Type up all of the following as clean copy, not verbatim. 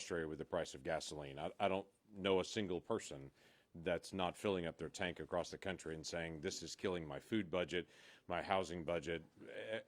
frustrated with the price of gasoline. I don't know a single person that's not filling up their tank across the country and saying, this is killing my food budget, my housing budget,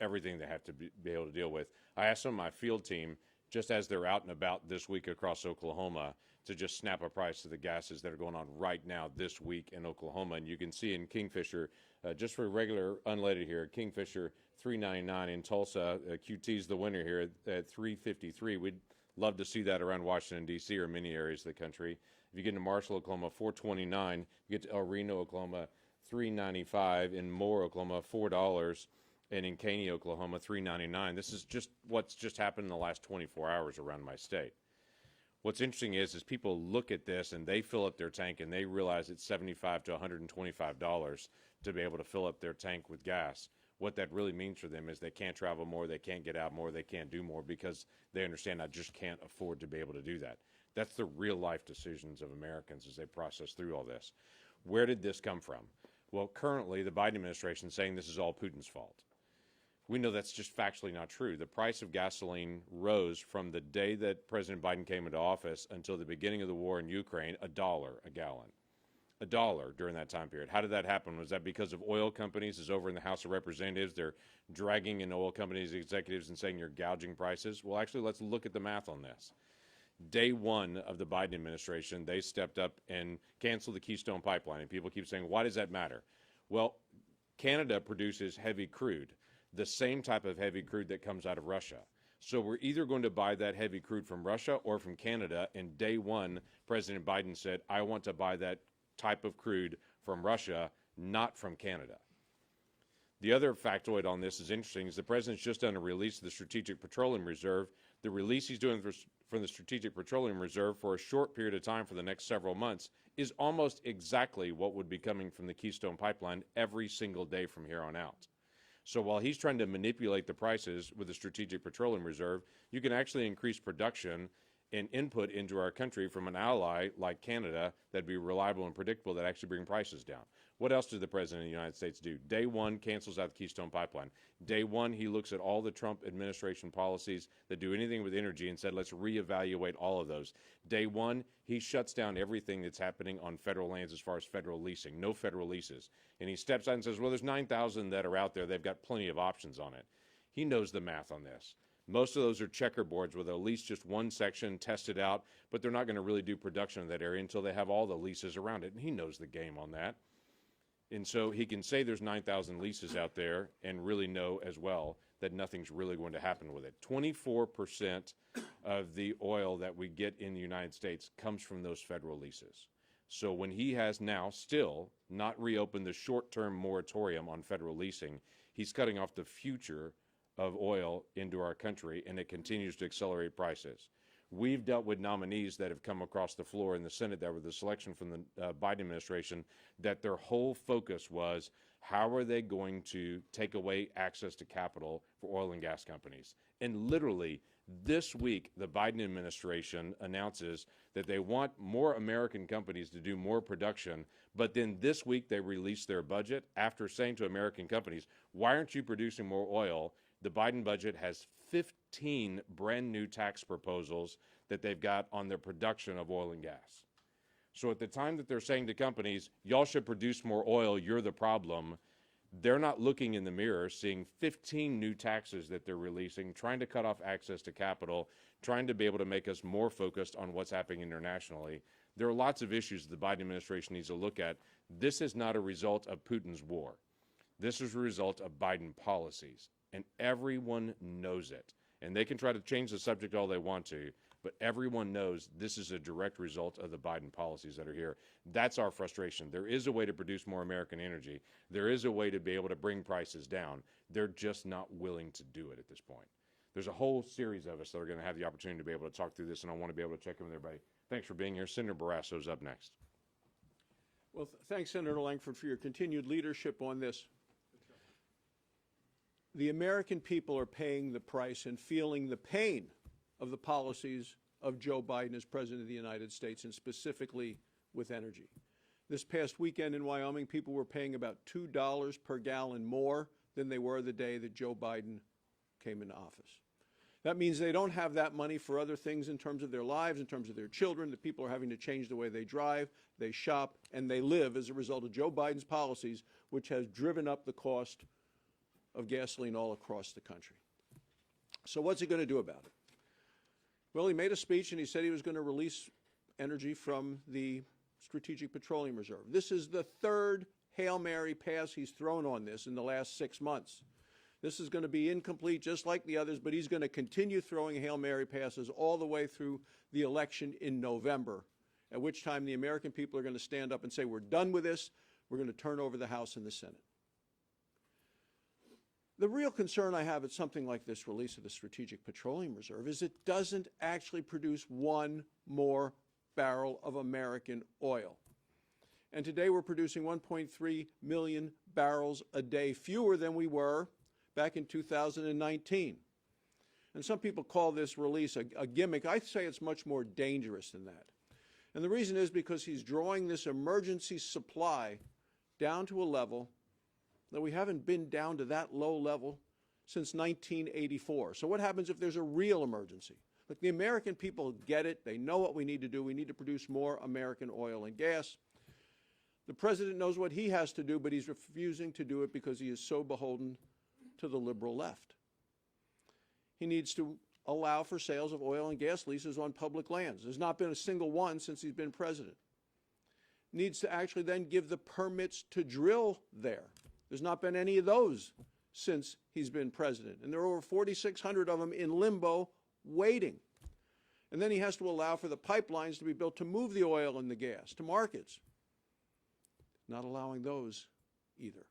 everything they have to be able to deal with. I asked some of my field team, just as they're out and about this week across Oklahoma, to just snap a price to the gases that are going on right now this week in Oklahoma. And you can see in Kingfisher, just for regular unleaded here, Kingfisher $3.99 in Tulsa. QT's the winner here at $3.53. We'd love to see that around Washington, D.C. or many areas of the country. If you get into Marshall, Oklahoma, $4.29. You get to El Reno, Oklahoma, $3.95. In Moore, Oklahoma, $4. And in Caney, Oklahoma, $3.99. This is just what's just happened in the last 24 hours around my state. What's interesting is people look at this and they fill up their tank and they realize it's $75 to $125 to be able to fill up their tank with gas. What that really means for them is they can't travel more, they can't get out more, they can't do more because they understand I just can't afford to be able to do that. That's the real life decisions of Americans as they process through all this. Where did this come from? Well, currently the Biden administration is saying this is all Putin's fault. We know that's just factually not true. The price of gasoline rose from the day that President Biden came into office until the beginning of the war in Ukraine, $1 a gallon. $1 during that time period. How did that happen? Was that because of oil companies? Is over in the House of Representatives, they're dragging in oil companies, executives, and saying you're gouging prices? Well, actually, let's look at the math on this. Day one of the Biden administration, they stepped up and canceled the Keystone Pipeline. And people keep saying, why does that matter? Well, Canada produces heavy crude, the same type of heavy crude that comes out of Russia. So we're either going to buy that heavy crude from Russia or from Canada. And day one, President Biden said, I want to buy that type of crude from Russia, not from Canada. The other factoid on this is interesting is the president's just done a release of the Strategic Petroleum Reserve. The release he's doing from the Strategic Petroleum Reserve for a short period of time for the next several months is almost exactly what would be coming from the Keystone Pipeline every single day from here on out. So while he's trying to manipulate the prices with the Strategic Petroleum Reserve, you can actually increase production and input into our country from an ally like Canada that'd be reliable and predictable that actually bring prices down. What else did the President of the United States do? Day one, cancels out the Keystone Pipeline. Day one, he looks at all the Trump administration policies that do anything with energy and said, let's reevaluate all of those. Day one, he shuts down everything that's happening on federal lands as far as federal leasing, no federal leases. And he steps out and says, well, there's 9,000 that are out there. They've got plenty of options on it. He knows the math on this. Most of those are checkerboards with at least just one section tested out, but they're not going to really do production in that area until they have all the leases around it. And he knows the game on that. And so he can say there's 9,000 leases out there and really know as well that nothing's really going to happen with it. 24% of the oil that we get in the United States comes from those federal leases. So when he has now still not reopened the short-term moratorium on federal leasing, he's cutting off the future of oil into our country, and it continues to accelerate prices. We've dealt with nominees that have come across the floor in the Senate that were the selection from the Biden administration, that their whole focus was how are they going to take away access to capital for oil and gas companies. And literally this week, the Biden administration announces that they want more American companies to do more production, but then this week they release their budget after saying to American companies, why aren't you producing more oil? The Biden budget has 15 brand new tax proposals that they've got on their production of oil and gas. So at the time that they're saying to companies, y'all should produce more oil, you're the problem, they're not looking in the mirror, seeing 15 new taxes that they're releasing, trying to cut off access to capital, trying to be able to make us more focused on what's happening internationally. There are lots of issues the Biden administration needs to look at. This is not a result of Putin's war. This is a result of Biden policies. And everyone knows it. And they can try to change the subject all they want to, but everyone knows this is a direct result of the Biden policies that are here. That's our frustration. There is a way to produce more American energy. There is a way to be able to bring prices down. They're just not willing to do it at this point. There's a whole series of us that are going to have the opportunity to be able to talk through this, and I want to be able to check in with everybody. Thanks for being here. Senator Barrasso's up next. Well, thanks, Senator Langford, for your continued leadership on this. The American people are paying the price and feeling the pain of the policies of Joe Biden as President of the United States, and specifically with energy. This past weekend in Wyoming, people were paying about $2 per gallon more than they were the day that Joe Biden came into office. That means they don't have that money for other things in terms of their lives, in terms of their children. The people are having to change the way they drive, they shop, and they live as a result of Joe Biden's policies, which has driven up the cost of gasoline all across the country. So what's he going to do about it? Well, he made a speech and he said he was going to release energy from the Strategic Petroleum Reserve. This is the third Hail Mary pass he's thrown on this in the last 6 months. This is going to be incomplete just like the others, but he's going to continue throwing Hail Mary passes all the way through the election in November, at which time the American people are going to stand up and say, we're done with this, we're going to turn over the House and the Senate. The real concern I have at something like this release of the Strategic Petroleum Reserve is it doesn't actually produce one more barrel of American oil. And today we're producing 1.3 million barrels a day, fewer than we were back in 2019. And some people call this release a gimmick. I say it's much more dangerous than that. And the reason is because he's drawing this emergency supply down to a level that we haven't been down to that low level since 1984. So what happens if there's a real emergency? Look, the American people get it. They know what we need to do. We need to produce more American oil and gas. The president knows what he has to do, but he's refusing to do it because he is so beholden to the liberal left. He needs to allow for sales of oil and gas leases on public lands. There's not been a single one since he's been president. Needs to actually then give the permits to drill there. There's not been any of those since he's been president. And there are over 4,600 of them in limbo waiting. And then he has to allow for the pipelines to be built to move the oil and the gas to markets. Not allowing those either.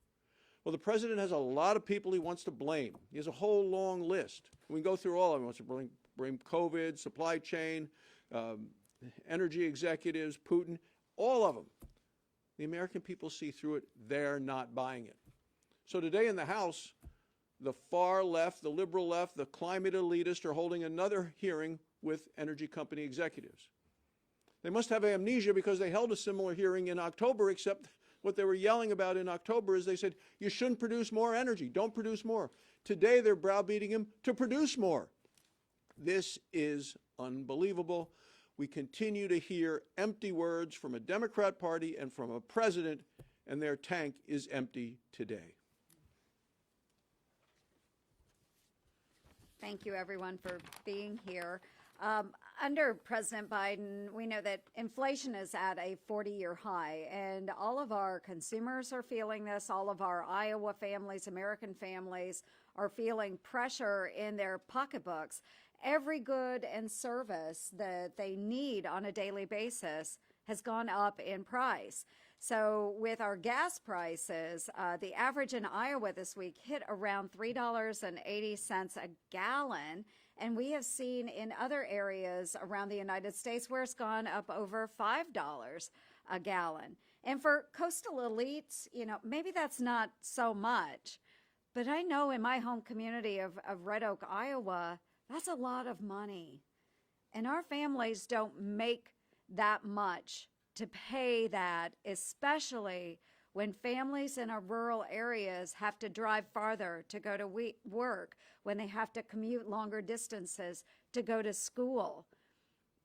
Well, the president has a lot of people he wants to blame. He has a whole long list. We can go through all of them. He wants to blame COVID, supply chain, energy executives, Putin, all of them. The American people see through it. They're not buying it. So today in the House, the far left, the liberal left, the climate elitists are holding another hearing with energy company executives. They must have amnesia because they held a similar hearing in October, except what they were yelling about in October is they said, you shouldn't produce more energy, don't produce more. Today they're browbeating him to produce more. This is unbelievable. We continue to hear empty words from a Democrat Party and from a president, and their tank is empty today. Thank you, everyone, for being here. Under President Biden, we know that inflation is at a 40-year high, and all of our consumers are feeling this. All of our Iowa families, American families, are feeling pressure in their pocketbooks. Every good and service that they need on a daily basis has gone up in price. So with our gas prices, the average in Iowa this week hit around $3.80 a gallon. And we have seen in other areas around the United States where it's gone up over $5 a gallon. And for coastal elites, you know, maybe that's not so much. But I know in my home community of Red Oak, Iowa, that's a lot of money. And our families don't make that much to pay that, especially when families in our rural areas have to drive farther to go to work, when they have to commute longer distances to go to school.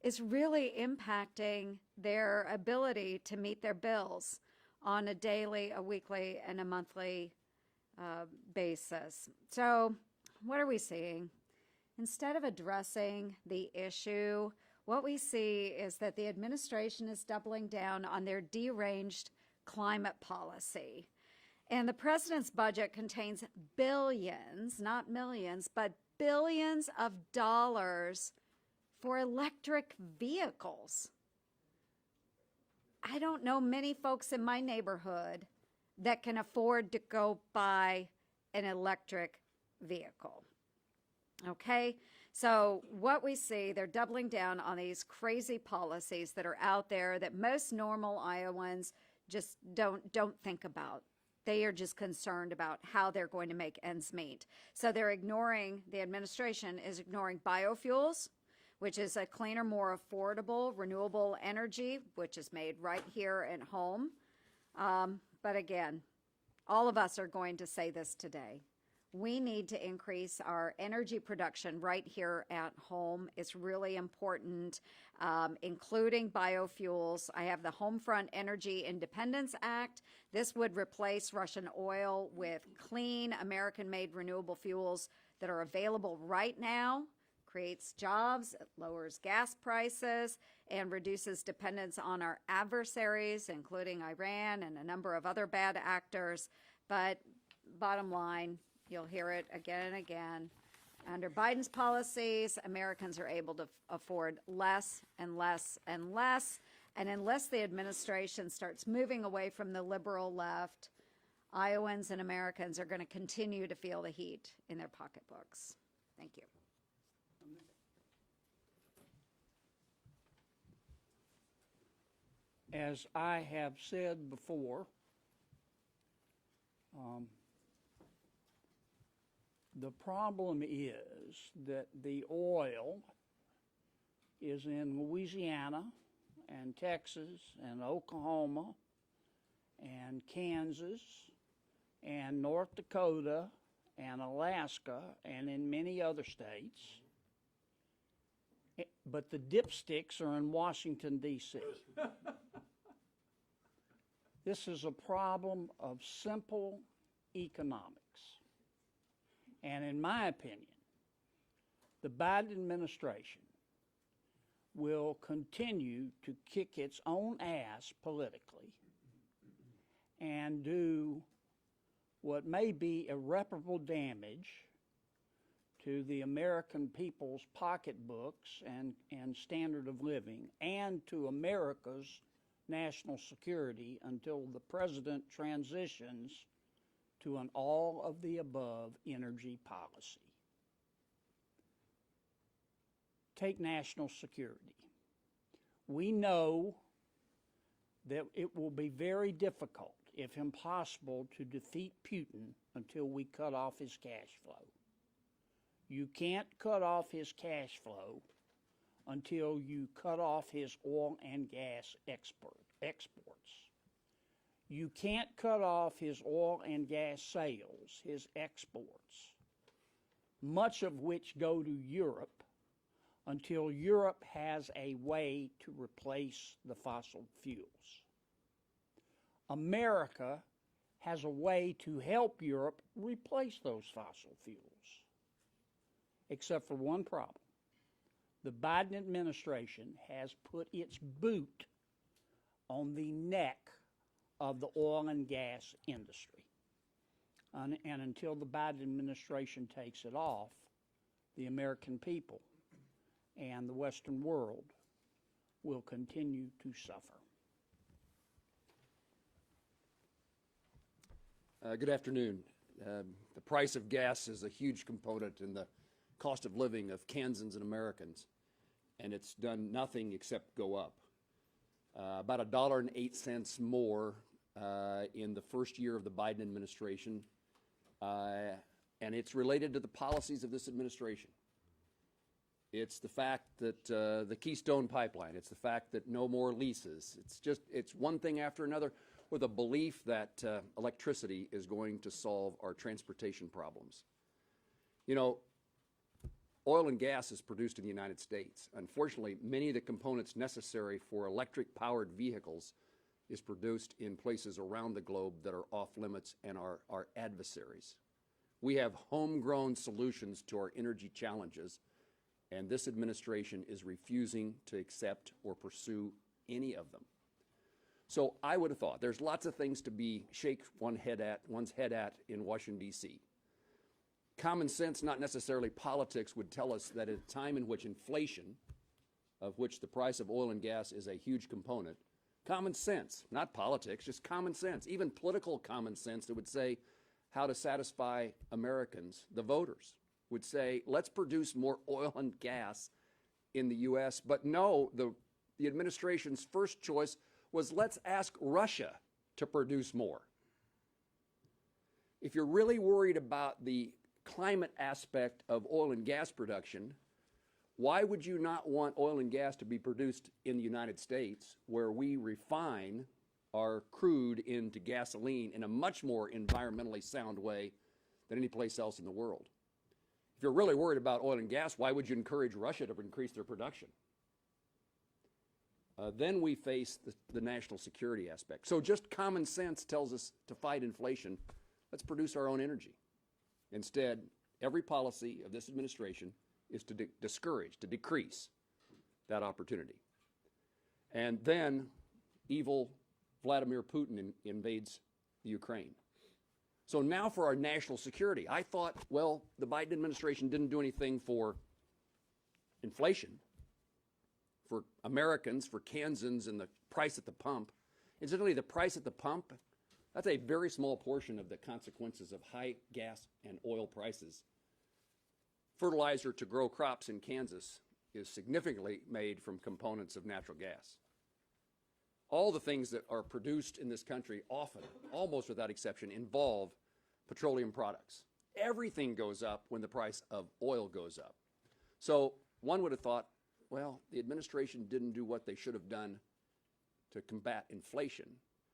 It's really impacting their ability to meet their bills on a daily, a weekly, and a monthly basis. So what are we seeing? Instead of addressing the issue, what we see is that the administration is doubling down on their deranged climate policy. And the president's budget contains billions, not millions, but billions of dollars for electric vehicles. I don't know many folks in my neighborhood that can afford to go buy an electric vehicle. Okay? So what we see, they're doubling down on these crazy policies that are out there that most normal Iowans just don't think about. They are just concerned about how they're going to make ends meet. So they're ignoring, the administration is ignoring biofuels, which is a cleaner, more affordable, renewable energy, which is made right here at home. But again, all of us are going to say this today. We need to increase our energy production right here at home. It's really important, including biofuels. I have the Homefront Energy Independence Act. This would replace Russian oil with clean American-made renewable fuels that are available right now, creates jobs, it lowers gas prices, and reduces dependence on our adversaries, including Iran and a number of other bad actors. But bottom line, you'll hear it again and again. Under Biden's policies, Americans are able to afford less and less and less. And unless the administration starts moving away from the liberal left, Iowans and Americans are going to continue to feel the heat in their pocketbooks. Thank you. As I have said before, the problem is that the oil is in Louisiana and Texas and Oklahoma and Kansas and North Dakota and Alaska and in many other states. But the dipsticks are in Washington, D.C. This is a problem of simple economics. And in my opinion, the Biden administration will continue to kick its own ass politically and do what may be irreparable damage to the American people's pocketbooks and standard of living and to America's national security until the president transitions to an all-of-the-above energy policy. Take national security. We know that it will be very difficult, if impossible, to defeat Putin until we cut off his cash flow. You can't cut off his cash flow until you cut off his oil and gas exports. You can't cut off his oil and gas sales, his exports, much of which go to Europe, until Europe has a way to replace the fossil fuels. America has a way to help Europe replace those fossil fuels, except for one problem. The Biden administration has put its boot on the neck of the oil and gas industry. And until the Biden administration takes it off, the American people and the Western world will continue to suffer. Good afternoon. The price of gas is a huge component in the cost of living of Kansans and Americans, and it's done nothing except go up. About $1.08 more in the first year of the Biden administration, and it's related to the policies of this administration. It's the fact that the Keystone Pipeline, it's the fact that no more leases. It's one thing after another with a belief that electricity is going to solve our transportation problems. You know, oil and gas is produced in the United States. Unfortunately, many of the components necessary for electric-powered vehicles is produced in places around the globe that are off limits and are our adversaries. We have homegrown solutions to our energy challenges, and this administration is refusing to accept or pursue any of them. So I would have thought there's lots of things to shake one's head at in Washington, D.C. Common sense, not necessarily politics, would tell us that at a time in which inflation, of which the price of oil and gas is a huge component, common sense, not politics, just common sense, even political common sense that would say how to satisfy Americans, the voters, would say, let's produce more oil and gas in the U.S. But no, the administration's first choice was let's ask Russia to produce more. If you're really worried about the climate aspect of oil and gas production, why would you not want oil and gas to be produced in the United States, where we refine our crude into gasoline in a much more environmentally sound way than any place else in the world. If you're really worried about oil and gas, why would you encourage Russia to increase their production? Then we face the national security aspect. So just common sense tells us to fight inflation, let's produce our own energy. Instead, every policy of this administration is to discourage, to decrease that opportunity. And then evil Vladimir Putin invades the Ukraine. So now for our national security. I thought, well, the Biden administration didn't do anything for inflation, for Americans, for Kansans, and the price at the pump. Incidentally, the price at the pump, that's a very small portion of the consequences of high gas and oil prices. Fertilizer to grow crops in Kansas is significantly made from components of natural gas. All the things that are produced in this country often, almost without exception, involve petroleum products. Everything goes up when the price of oil goes up. So one would have thought, well, the administration didn't do what they should have done to combat inflation.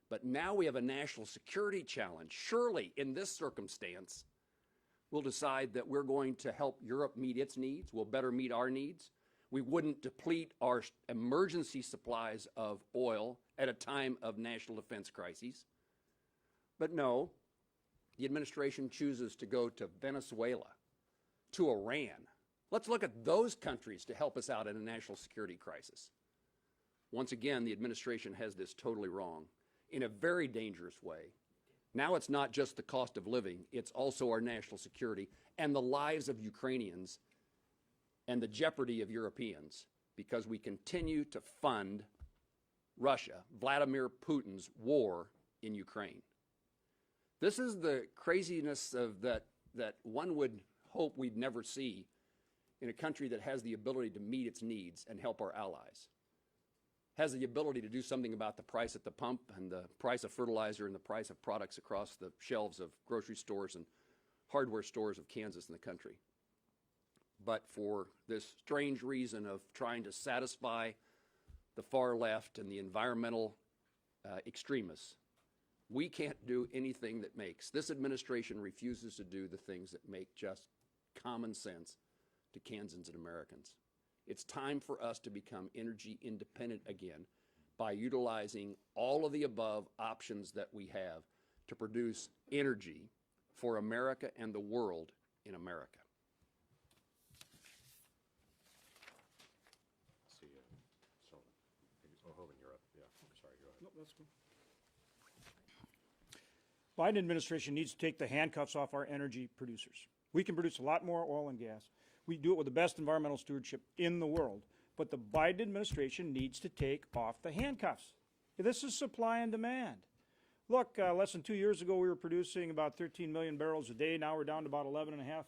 But now we have a national security challenge. Surely, in this circumstance, we'll decide that we're going to help Europe meet its needs. We'll better meet our needs. We wouldn't deplete our emergency supplies of oil at a time of national defense crises. But no, the administration chooses to go to Venezuela, to Iran. Let's look at those countries to help us out in a national security crisis. Once again, the administration has this totally wrong in a very dangerous way. Now it's not just the cost of living, it's also our national security and the lives of Ukrainians and the jeopardy of Europeans, because we continue to fund Russia, Vladimir Putin's war in Ukraine. This is the craziness of that one would hope we'd never see in a country that has the ability to meet its needs and help our allies, has the ability to do something about the price at the pump and the price of fertilizer and the price of products across the shelves of grocery stores and hardware stores of Kansas and the country. But for this strange reason of trying to satisfy the far left and the environmental extremists, we can't do anything that makes. This administration refuses to do the things that make just common sense to Kansans and Americans. It's time for us to become energy independent again by utilizing all of the above options that we have to produce energy for America and the world in America. See, so, Hovind, you're up. Yeah, sorry, go ahead. No, that's cool. Biden administration needs to take the handcuffs off our energy producers. We can produce a lot more oil and gas. We do it with the best environmental stewardship in the world. But the Biden administration needs to take off the handcuffs. This is supply and demand. Look, less than 2 years ago, we were producing about 13 million barrels a day. Now we're down to about 11.5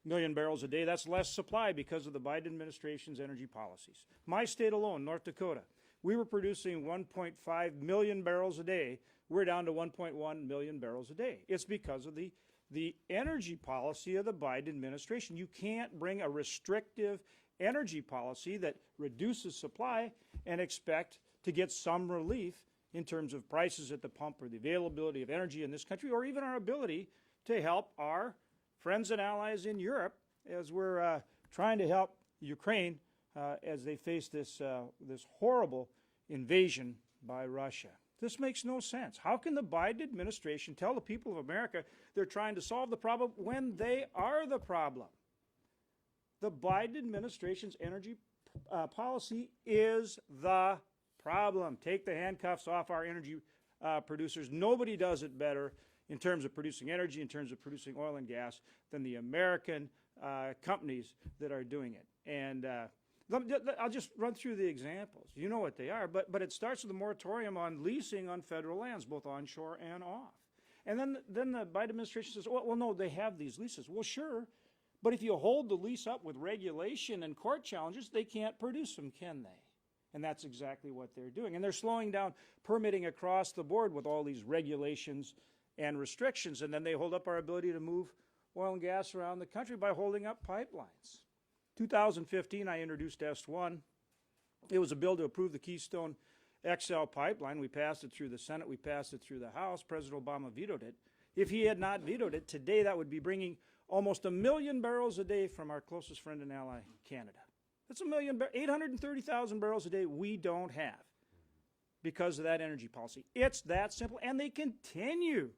million barrels a day. That's less supply because of the Biden administration's energy policies. My state alone, North Dakota, we were producing 1.5 million barrels a day. We're down to 1.1 million barrels a day. It's because of the energy policy of the Biden administration. You can't bring a restrictive energy policy that reduces supply and expect to get some relief in terms of prices at the pump or the availability of energy in this country, or even our ability to help our friends and allies in Europe as we're trying to help Ukraine as they face this horrible invasion by Russia. This makes no sense. How can the Biden administration tell the people of America they're trying to solve the problem when they are the problem? The Biden administration's energy policy is the problem. Take the handcuffs off our energy producers. Nobody does it better in terms of producing energy, in terms of producing oil and gas, than the American companies that are doing it. And I'll just run through the examples. You know what they are, but it starts with a moratorium on leasing on federal lands, both onshore and off. And then the Biden administration says, well, no, they have these leases. Well, sure, but if you hold the lease up with regulation and court challenges, they can't produce them, can they? And that's exactly what they're doing. And they're slowing down permitting across the board with all these regulations and restrictions, and then they hold up our ability to move oil and gas around the country by holding up pipelines. 2015, I introduced S1. It was a bill to approve the Keystone XL pipeline. We passed it through the Senate. We passed it through the House. President Obama vetoed it. If he had not vetoed it, today that would be bringing almost 1 million barrels a day from our closest friend and ally, Canada. That's 830,000 barrels a day we don't have because of that energy policy. It's that simple, and they continue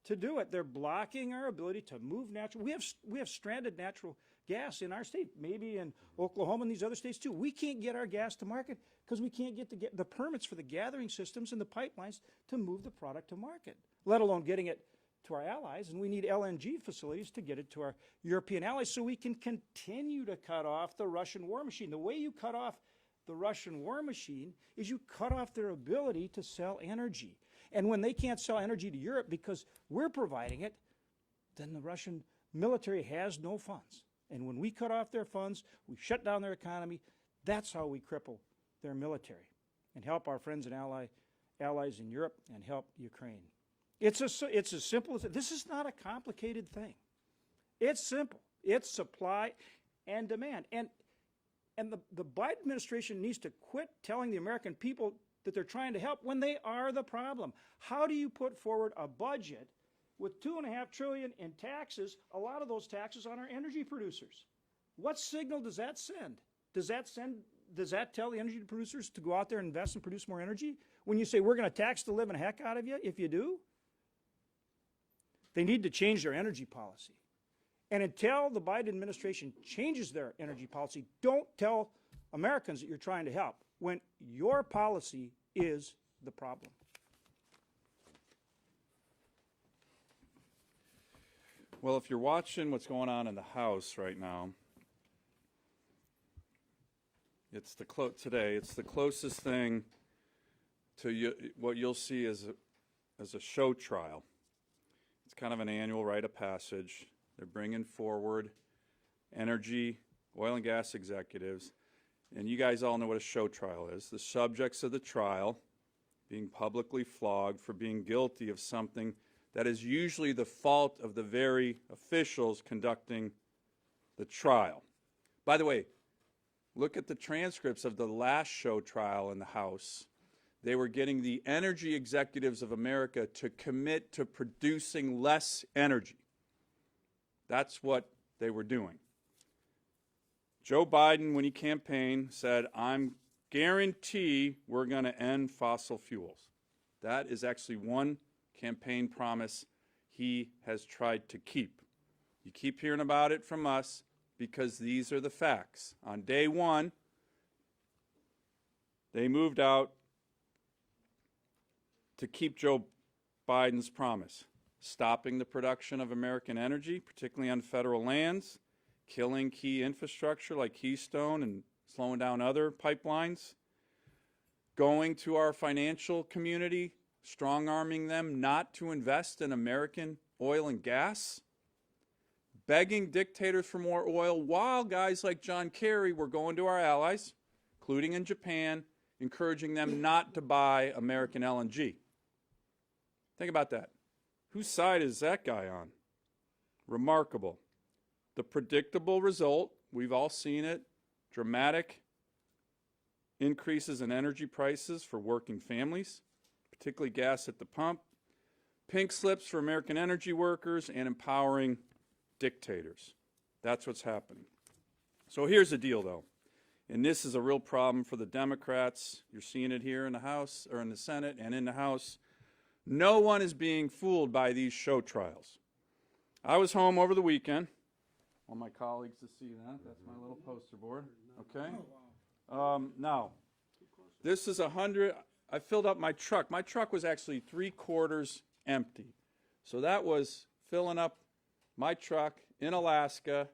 to do it. They're blocking our ability to move natural. We have stranded natural gas in our state, maybe in Oklahoma and these other states too. We can't get our gas to market because we can't get the permits for the gathering systems and the pipelines to move the product to market, let alone getting it to our allies. And we need LNG facilities to get it to our European allies so we can continue to cut off the Russian war machine. The way you cut off the Russian war machine is you cut off their ability to sell energy. And when they can't sell energy to Europe because we're providing it, then the Russian military has no funds. And when we cut off their funds, we shut down their economy. That's how we cripple their military and help our friends and allies in Europe and help Ukraine. It's as simple as this is not a complicated thing. It's simple. It's supply and demand. And the Biden administration needs to quit telling the American people that they're trying to help when they are the problem. How do you put forward a budget with $2.5 trillion in taxes, a lot of those taxes on our energy producers? What signal does that send? Does that tell the energy producers to go out there and invest and produce more energy? When you say we're going to tax the living heck out of you if you do? They need to change their energy policy. And until the Biden administration changes their energy policy, don't tell Americans that you're trying to help when your policy is the problem. Well, if you're watching what's going on in the House right now, it's the closest thing to what you'll see as a show trial. It's kind of an annual rite of passage. They're bringing forward energy, oil and gas executives, and you guys all know what a show trial is. The subjects of the trial being publicly flogged for being guilty of something that is usually the fault of the very officials conducting the trial. By the way, look at the transcripts of the last show trial in the House. They were getting the energy executives of America to commit to producing less energy. That's what they were doing. Joe Biden, when he campaigned, said, "I'm guarantee we're going to end fossil fuels." That is actually one campaign promise he has tried to keep. You keep hearing about it from us because these are the facts. On day one, they moved out to keep Joe Biden's promise, stopping the production of American energy, particularly on federal lands, killing key infrastructure like Keystone and slowing down other pipelines, going to our financial community, strong-arming them not to invest in American oil and gas, begging dictators for more oil while guys like John Kerry were going to our allies, including in Japan, encouraging them not to buy American LNG. Think about that. Whose side is that guy on? Remarkable. The predictable result, we've all seen it, dramatic increases in energy prices for working families, particularly gas at the pump, pink slips for American energy workers, and empowering dictators. That's what's happening. So here's the deal, though, and this is a real problem for the Democrats. You're seeing it here in the House, or in the Senate and in the House. No one is being fooled by these show trials. I was home over the weekend. I want my colleagues to see that. That's my little poster board. Okay. Now, this is 100. I filled up my truck. My truck was actually 3/4 empty. So that was filling up my truck in Alaska,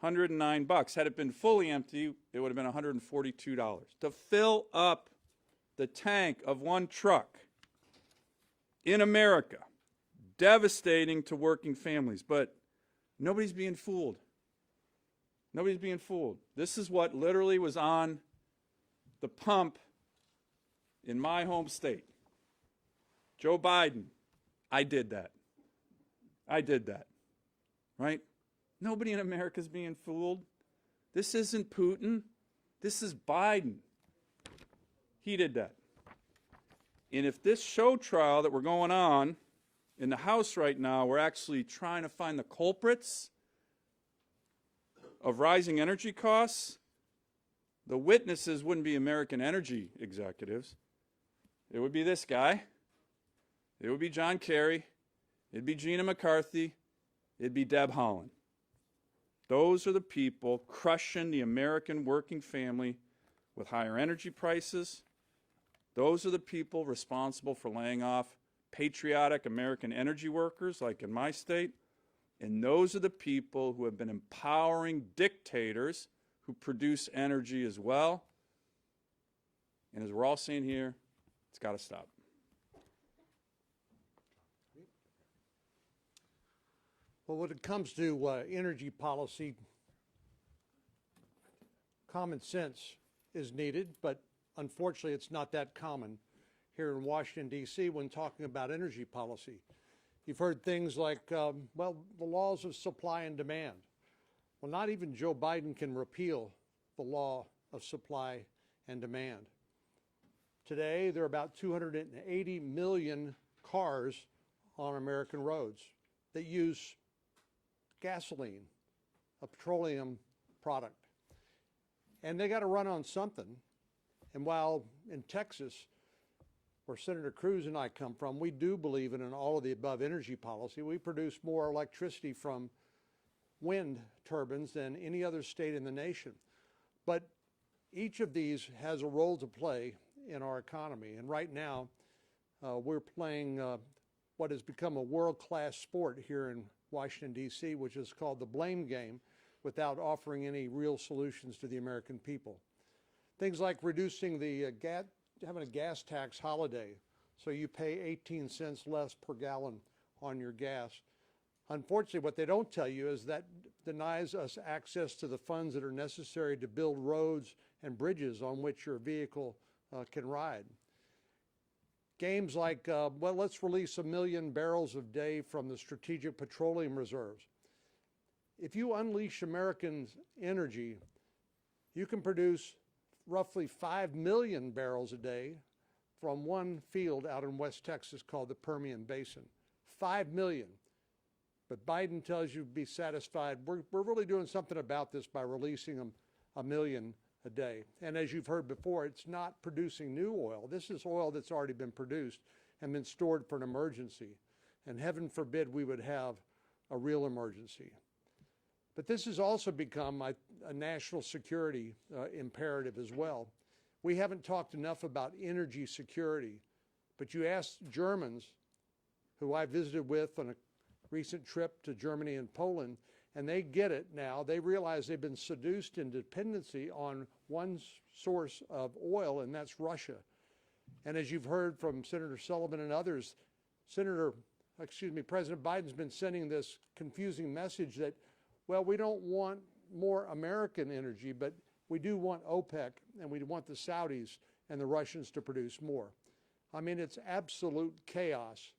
$109. Had it been fully empty, it would have been $142. To fill up the tank of one truck in America, devastating to working families, but nobody's being fooled. Nobody's being fooled. This is what literally was on the pump in my home state. Joe Biden, I did that. I did that, right? Nobody in America is being fooled. This isn't Putin. This is Biden. He did that. And if this show trial that we're going on In the House right now, we're actually trying to find the culprits of rising energy costs. The witnesses wouldn't be American energy executives. It would be this guy. It would be John Kerry. It'd be Gina McCarthy. It'd be Deb Haaland. Those are the people crushing the American working family with higher energy prices. Those are the people responsible for laying off patriotic American energy workers, like in my state. And those are the people who have been empowering dictators who produce energy as well. And as we're all seeing here, it's got to stop. Well, when it comes to energy policy, common sense is needed, but unfortunately it's not that common here in Washington, D.C. when talking about energy policy. You've heard things like, well, the laws of supply and demand. Well, not even Joe Biden can repeal the law of supply and demand. Today, there are about 280 million cars on American roads that use gasoline, a petroleum product. And they got to run on something. And while in Texas, where Senator Cruz and I come from, we do believe in an all-of-the-above energy policy. We produce more electricity from wind turbines than any other state in the nation. But each of these has a role to play in our economy. And right now, we're playing what has become a world-class sport here in Washington, D.C., which is called the blame game, without offering any real solutions to the American people. Things like reducing the having a gas tax holiday, so you pay 18 cents less per gallon on your gas. Unfortunately, what they don't tell you is that denies us access to the funds that are necessary to build roads and bridges on which your vehicle can ride. Games like, well, let's release 1 million barrels a day from the strategic petroleum reserves. If you unleash American energy, you can produce roughly 5 million barrels a day from one field out in West Texas called the Permian Basin. 5 million. But Biden tells you be satisfied. We're really doing something about this by releasing them 1 million a day. And as you've heard before, it's not producing new oil. This is oil that's already been produced and been stored for an emergency. And heaven forbid we would have a real emergency. But this has also become a national security imperative as well. We haven't talked enough about energy security, but you ask Germans, who I visited with on a recent trip to Germany and Poland, and they get it now. They realize they've been seduced in dependency on one source of oil, and that's Russia. And as you've heard from Senator Sullivan and others, President Biden's been sending this confusing message that, well, we don't want more American energy, but we do want OPEC, and we want the Saudis and the Russians to produce more. I mean, it's absolute chaos.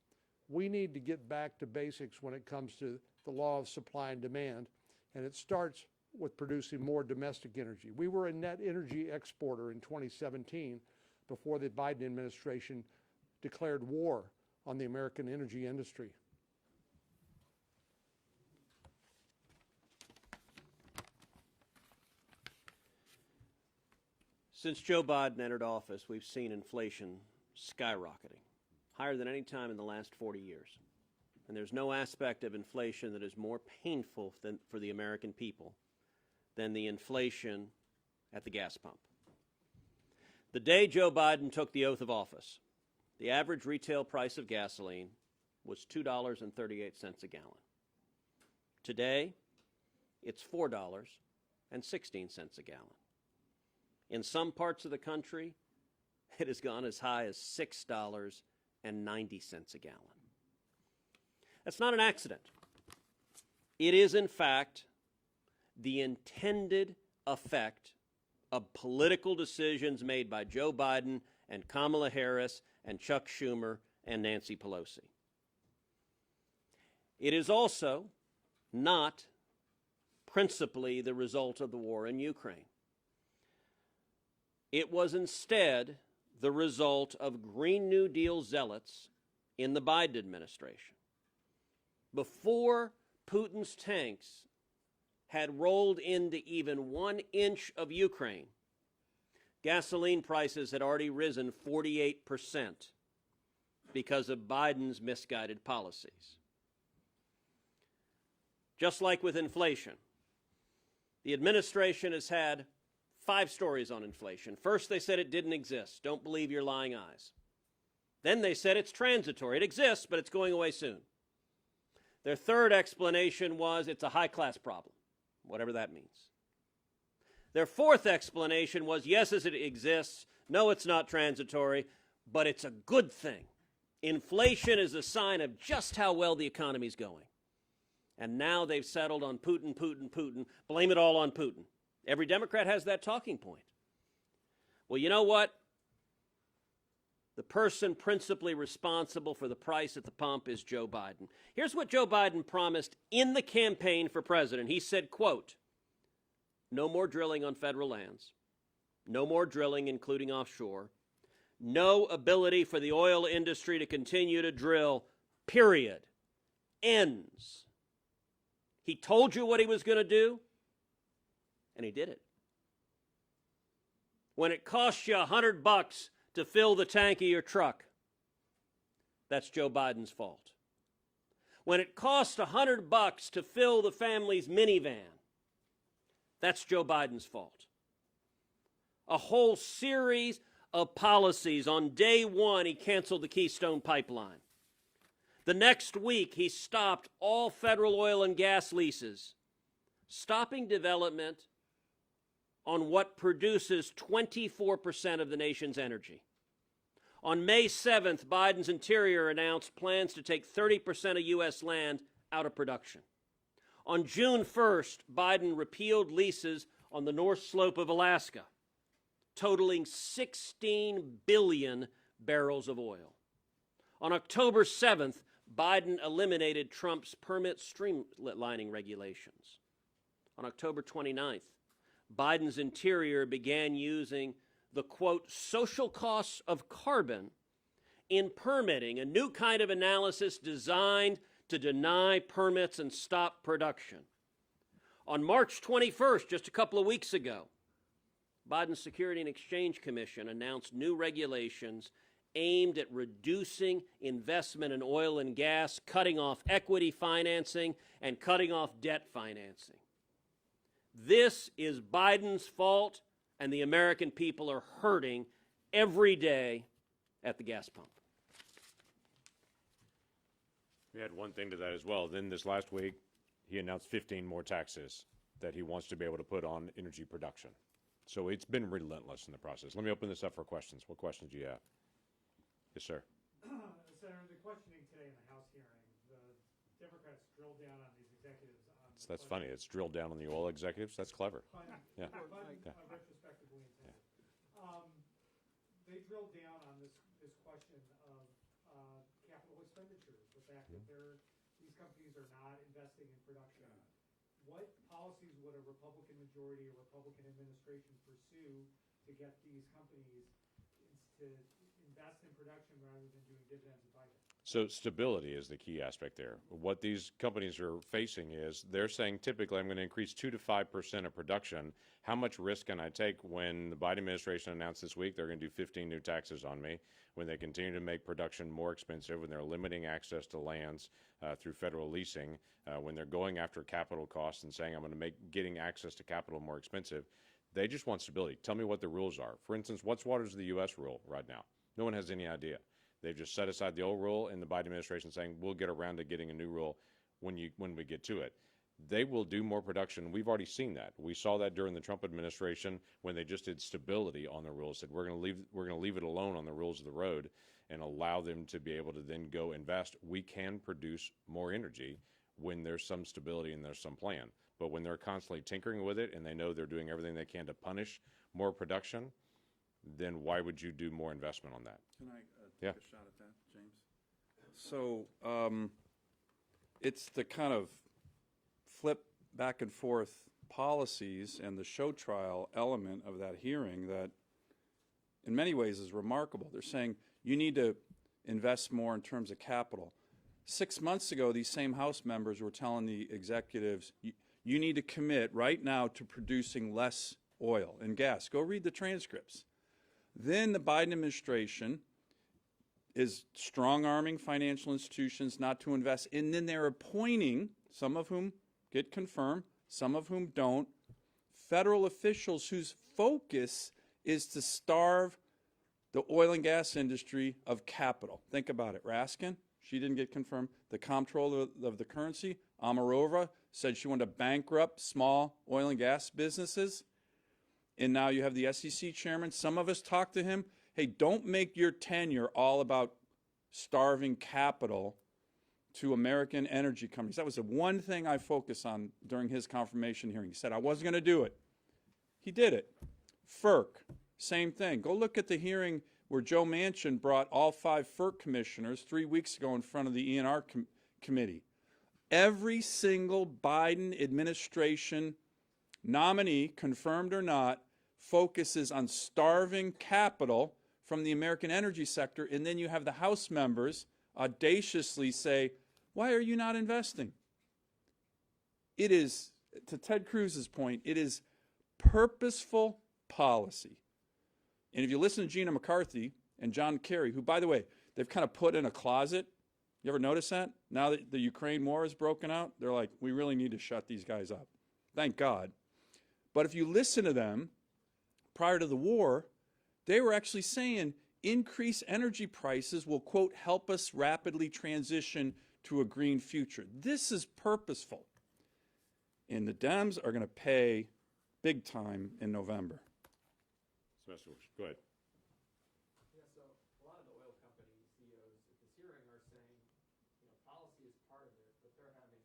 We need to get back to basics when it comes to the law of supply and demand, and it starts with producing more domestic energy. We were a net energy exporter in 2017 before the Biden administration declared war on the American energy industry. Since Joe Biden entered office, we've seen inflation skyrocketing, higher than any time in the last 40 years. And there's no aspect of inflation that is more painful for the American people than the inflation at the gas pump. The day Joe Biden took the oath of office, the average retail price of gasoline was $2.38 a gallon. Today, it's $4.16 a gallon. In some parts of the country, it has gone as high as $6.90 a gallon. That's not an accident. It is, in fact, the intended effect of political decisions made by Joe Biden and Kamala Harris and Chuck Schumer and Nancy Pelosi. It is also not principally the result of the war in Ukraine. It was instead the result of Green New Deal zealots in the Biden administration before Putin's tanks had rolled into even 1 inch of Ukraine, gasoline prices had already risen 48% because of Biden's misguided policies. Just like with inflation, the administration has had 5 stories on inflation. First, they said it didn't exist. Don't believe your lying eyes. Then they said it's transitory. It exists, but it's going away soon. Their third explanation was it's a high-class problem, whatever that means. Their fourth explanation was, yes, it exists. No, it's not transitory, but it's a good thing. Inflation is a sign of just how well the economy's going. And now they've settled on Putin, Putin, Putin. Blame it all on Putin. Every Democrat has that talking point. Well, you know what? The person principally responsible for the price at the pump is Joe Biden. Here's what Joe Biden promised in the campaign for president. He said, quote, no more drilling on federal lands, no more drilling, including offshore, no ability for the oil industry to continue to drill, period. Ends. He told you what he was going to do, and he did it. When it costs you $100 to fill the tank of your truck, that's Joe Biden's fault. When it costs $100 to fill the family's minivan, that's Joe Biden's fault. A whole series of policies. On day one, he canceled the Keystone Pipeline. The next week, he stopped all federal oil and gas leases, stopping development on what produces 24% of the nation's energy. On May 7th, Biden's Interior announced plans to take 30% of U.S. land out of production. On June 1st, Biden repealed leases on the North Slope of Alaska, totaling 16 billion barrels of oil. On October 7th, Biden eliminated Trump's permit streamlining regulations. On October 29th, Biden's Interior began using the, quote, social costs of carbon in permitting, a new kind of analysis designed to deny permits and stop production. On March 21st, just a couple of weeks ago, Biden's Security and Exchange Commission announced new regulations aimed at reducing investment in oil and gas, cutting off equity financing, and cutting off debt financing. This is Biden's fault, and the American people are hurting every day at the gas pump. We had one thing to that as well. Then this last week, he announced 15 more taxes that he wants to be able to put on energy production. So it's been relentless in the process. Let me open this up for questions. What questions do you have? Yes, sir. Senator, the questioning today in the House hearing, the Democrats drilled down on these executives. That's funny. It's drilled down on the oil executives. That's clever. Yeah. Retrospectively intended. They drilled down on this question of capital expenditures, the fact that these companies are not investing in production. What policies would a Republican majority or Republican administration pursue to get these companies to invest in production rather than doing dividends and buybacks? So stability is the key aspect there. What these companies are facing is they're saying typically I'm going to increase 2 to 5% of production. How much risk can I take when the Biden administration announced this week they're going to do 15 new taxes on me, when they continue to make production more expensive, when they're limiting access to lands through federal leasing, when they're going after capital costs and saying I'm going to make getting access to capital more expensive. They just want stability. Tell me what the rules are. For instance, what's the U.S. rule right now? No one has any idea. They've just set aside the old rule, and the Biden administration saying we'll get around to getting a new rule when we get to it. They will do more production. We've already seen that. We saw that during the Trump administration when they just did stability on the rules. Said we're going to leave it alone on the rules of the road and allow them to be able to then go invest. We can produce more energy when there's some stability and there's some plan. But when they're constantly tinkering with it and they know they're doing everything they can to punish more production, then why would you do more investment on that? Can I take a shot at that, James? So it's the kind of flip back and forth policies and the show trial element of that hearing that in many ways is remarkable. They're saying you need to invest more in terms of capital. 6 months ago, these same House members were telling the executives, you need to commit right now to producing less oil and gas. Go read the transcripts. Then the Biden administration is strong-arming financial institutions not to invest, and then they're appointing, some of whom get confirmed, some of whom don't, federal officials whose focus is to starve the oil and gas industry of capital. Think about it. Raskin, she didn't get confirmed. The comptroller of the currency, Amarova, said she wanted to bankrupt small oil and gas businesses. And now you have the SEC chairman. Some of us talked to him. Hey, don't make your tenure all about starving capital to American energy companies. That was the one thing I focused on during his confirmation hearing. He said I wasn't going to do it. He did it. FERC, same thing. Go look at the hearing where Joe Manchin brought all 5 FERC commissioners 3 weeks ago in front of the ENR committee. Every single Biden administration nominee, confirmed or not, focuses on starving capital from the American energy sector, and then you have the House members audaciously say, why are you not investing? It is, to Ted Cruz's point, it is purposeful policy. And if you listen to Gina McCarthy and John Kerry, who, by the way, they've kind of put in a closet. You ever notice that? Now that the Ukraine war has broken out, they're like, we really need to shut these guys up. Thank God. But if you listen to them, prior to the war, they were actually saying increased energy prices will, quote, help us rapidly transition to a green future. This is purposeful. And the Dems are going to pay big time in November. Go ahead. Yeah, so a lot of the oil company CEOs at this hearing are saying, policy is part of it, but they're having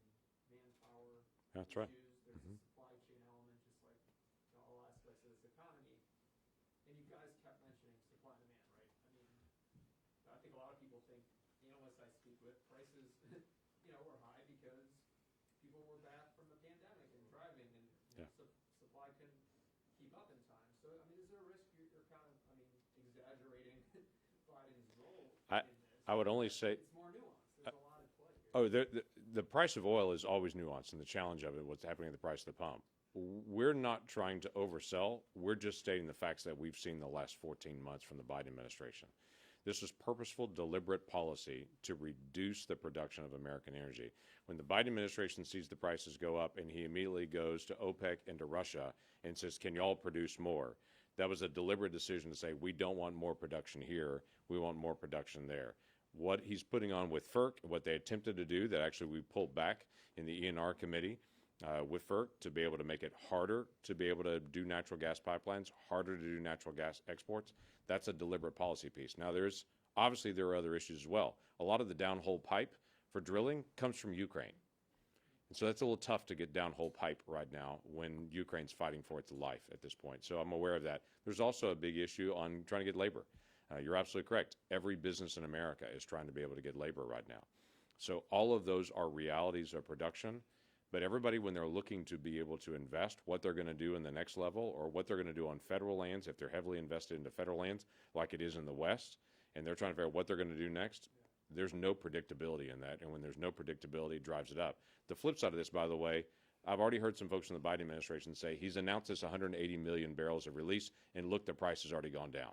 manpower That's right. issues. There's a supply chain element, just like all aspects of this economy. And you guys kept mentioning supply and demand, right? I mean, I think a lot of people think, analysts I speak with, prices, were high because people were back from the pandemic and driving, and supply couldn't keep up in time. So, I mean, is there a risk you're kind of, exaggerating Biden's role in this? I would only say It's more nuanced. There's a lot at play here. the price of oil is always nuanced, and the challenge of it, what's happening at the price of the pump. We're not trying to oversell. We're just stating the facts that we've seen the last 14 months from the Biden administration. This is purposeful, deliberate policy to reduce the production of American energy. When the Biden administration sees the prices go up and he immediately goes to OPEC and to Russia and says, can y'all produce more? That was a deliberate decision to say, we don't want more production here. We want more production there. What he's putting on with FERC, what they attempted to do that actually we pulled back in the ENR committee with FERC to be able to make it harder to be able to do natural gas pipelines, harder to do natural gas exports. That's a deliberate policy piece. Now, obviously there are other issues as well. A lot of the downhole pipe for drilling comes from Ukraine. And so that's a little tough to get downhole pipe right now when Ukraine's fighting for its life at this point. So I'm aware of that. There's also a big issue on trying to get labor. You're absolutely correct. Every business in America is trying to be able to get labor right now. So all of those are realities of production. But everybody, when they're looking to be able to invest, what they're going to do in the next level or what they're going to do on federal lands, if they're heavily invested into federal lands like it is in the West, and they're trying to figure out what they're going to do next, there's no predictability in that. And when there's no predictability, it drives it up. The flip side of this, by the way, I've already heard some folks in the Biden administration say he's announced this 180 million barrels of release, and look, the price has already gone down.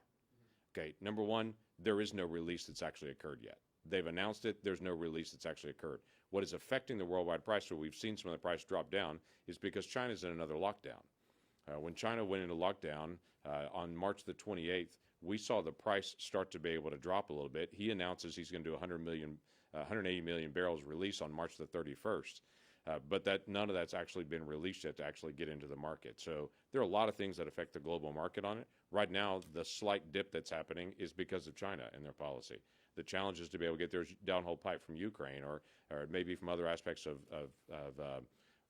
Okay, number one, there is no release that's actually occurred yet. They've announced it. There's no release that's actually occurred. What is affecting the worldwide price, so we've seen some of the price drop down, is because China's in another lockdown. When China went into lockdown on March the 28th, we saw the price start to be able to drop a little bit. He announces he's going to do 180 million barrels release on March the 31st. But none of that's actually been released yet to actually get into the market. So there are a lot of things that affect the global market on it. Right now, the slight dip that's happening is because of China and their policy. The challenge is to be able to get their downhole pipe from Ukraine or maybe from other aspects of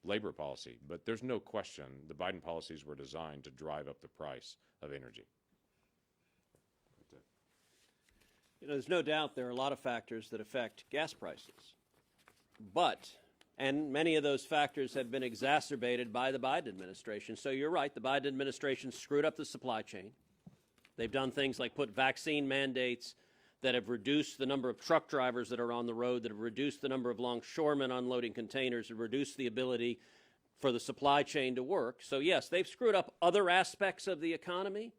labor policy. But there's no question the Biden policies were designed to drive up the price of energy. There's no doubt there are a lot of factors that affect gas prices. And many of those factors have been exacerbated by the Biden administration. So you're right, the Biden administration screwed up the supply chain. They've done things like put vaccine mandates that have reduced the number of truck drivers that are on the road, that have reduced the number of longshoremen unloading containers, and reduced the ability for the supply chain to work. So yes, they've screwed up other aspects of the economy.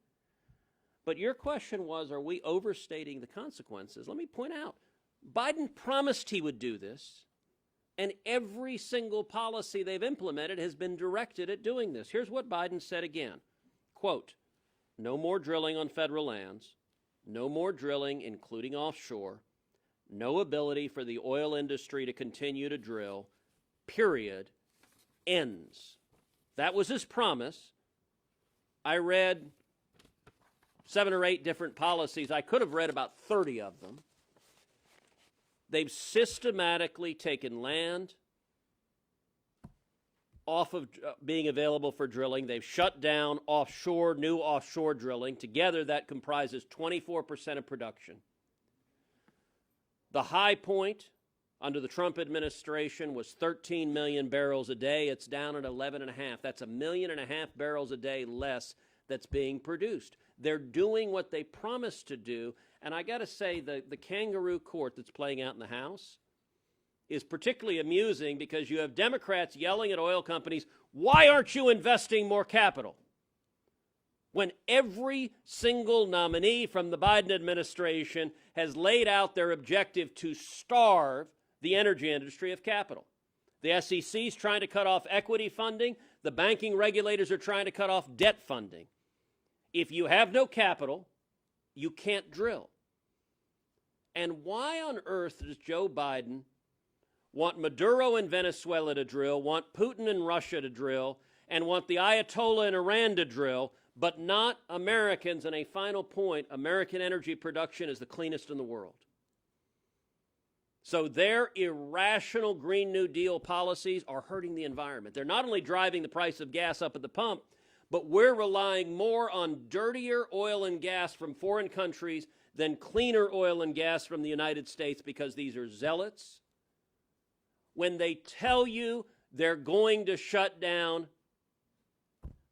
But your question was, are we overstating the consequences? Let me point out, Biden promised he would do this, and every single policy they've implemented has been directed at doing this. Here's what Biden said again, quote, no more drilling on federal lands, no more drilling, including offshore, no ability for the oil industry to continue to drill, period, ends. That was his promise. I read 7 or 8 different policies. I could have read about 30 of them. They've systematically taken land off of being available for drilling. They've shut down offshore, new offshore drilling. Together, that comprises 24% of production. The high point under the Trump administration was 13 million barrels a day. It's down at 11.5. That's 1.5 million barrels a day less that's being produced. They're doing what they promised to do. And I got to say, the kangaroo court that's playing out in the House is particularly amusing because you have Democrats yelling at oil companies, why aren't you investing more capital? When every single nominee from the Biden administration has laid out their objective to starve the energy industry of capital. The SEC is trying to cut off equity funding. The banking regulators are trying to cut off debt funding. If you have no capital, you can't drill. And why on earth does Joe Biden want Maduro in Venezuela to drill, want Putin in Russia to drill, and want the Ayatollah in Iran to drill, but not Americans? And a final point, American energy production is the cleanest in the world. So their irrational Green New Deal policies are hurting the environment. They're not only driving the price of gas up at the pump, but we're relying more on dirtier oil and gas from foreign countries than cleaner oil and gas from the United States because these are zealots. When they tell you they're going to shut down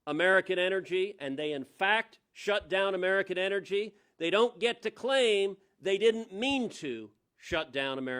American energy, and they in fact shut down American energy, they don't get to claim they didn't mean to shut down American